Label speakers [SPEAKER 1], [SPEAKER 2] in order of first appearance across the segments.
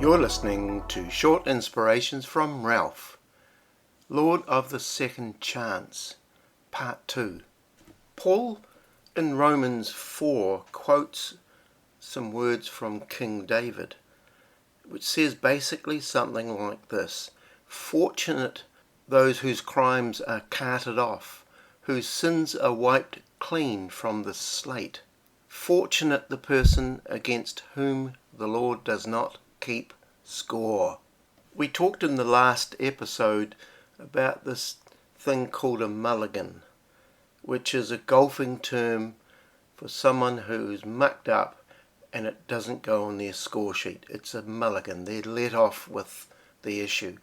[SPEAKER 1] You're listening to Short Inspirations from Ralph, Lord of the Second Chance, Part 2. Paul in Romans 4 quotes some words from King David, which says basically something like this: Fortunate those whose crimes are carted off, whose sins are wiped clean from the slate. Fortunate the person against whom the Lord does not keep score. We talked in the last episode about this thing called a mulligan, which is a golfing term for someone who's mucked up and it doesn't go on their score sheet. It's a mulligan. They're let off with the issue.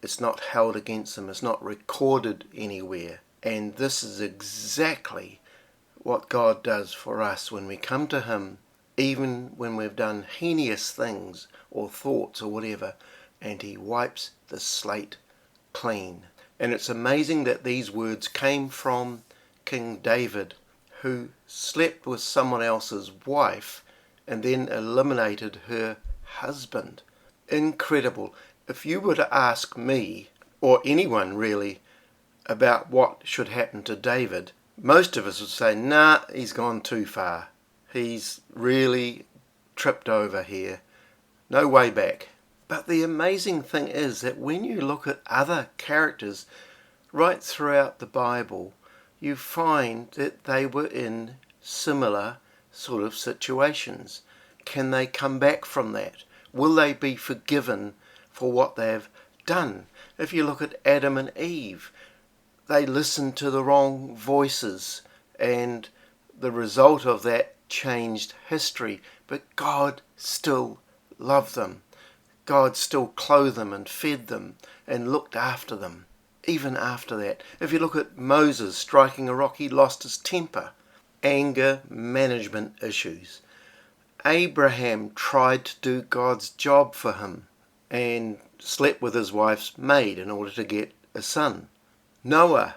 [SPEAKER 1] It's not held against them. It's not recorded anywhere. And this is exactly what God does for us when we come to Him, even when we've done heinous things or thoughts or whatever, and He wipes the slate clean. And it's amazing that these words came from King David, who slept with someone else's wife and then eliminated her husband. Incredible. If you were to ask me, or anyone really, about what should happen to David, most of us would say, nah, he's gone too far. He's really tripped over here. No way back. But the amazing thing is that when you look at other characters right throughout the Bible, you find that they were in similar sort of situations. Can they come back from that? Will they be forgiven for what they've done? If you look at Adam and Eve, they listened to the wrong voices, and the result of that changed history. But God still loved them. God still clothed them and fed them and looked after them, even after that. If you look at Moses striking a rock, he lost his temper. Anger management issues. Abraham tried to do God's job for him and slept with his wife's maid in order to get a son. Noah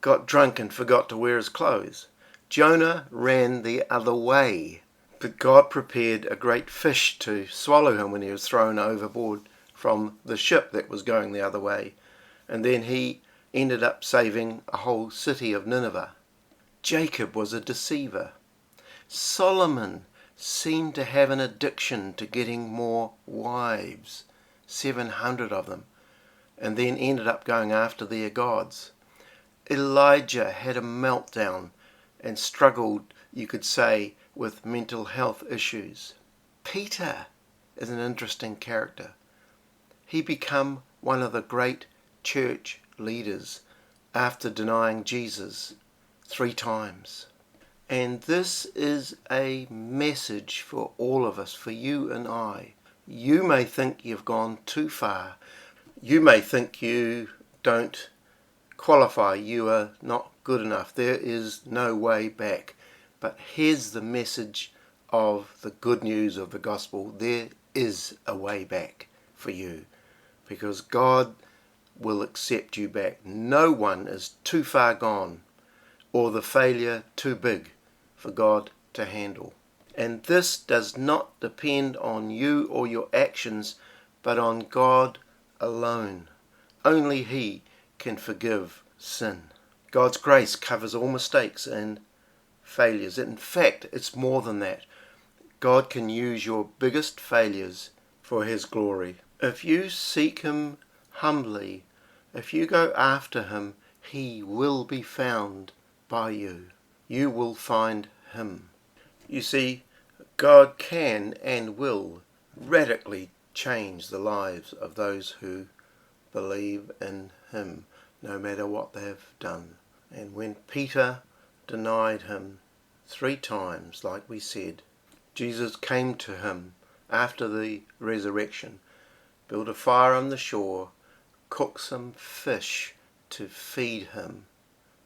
[SPEAKER 1] got drunk and forgot to wear his clothes. Jonah ran the other way, but God prepared a great fish to swallow him when he was thrown overboard from the ship that was going the other way. And then he ended up saving a whole city of Nineveh. Jacob was a deceiver. Solomon seemed to have an addiction to getting more wives, 700 of them, and then ended up going after their gods. Elijah had a meltdown and struggled, you could say, with mental health issues. Peter is an interesting character. He became one of the great church leaders after denying Jesus 3 times. And this is a message for all of us, for you and I. You may think you've gone too far. You may think you don't qualify, you are not good enough. There is no way back. But here's the message of the good news of the gospel. There is a way back for you, because God will accept you back. No one is too far gone or the failure too big for God to handle. And this does not depend on you or your actions, but on God alone. Only He can forgive sin. God's grace covers all mistakes and failures. In fact, it's more than that. God can use your biggest failures for His glory. If you seek Him humbly, if you go after Him, He will be found by you. You will find Him. You see, God can and will radically change the lives of those who believe in Him, no matter what they've done. And when Peter denied Him 3 times, like we said, Jesus came to him after the resurrection, built a fire on the shore, cooked some fish to feed him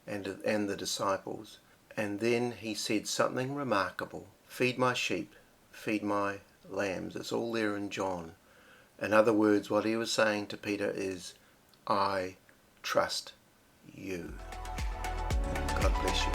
[SPEAKER 1] and the disciples. And then He said something remarkable: feed my sheep, feed my lambs. It's all there in John. In other words, what He was saying to Peter is, I trust you. God bless you.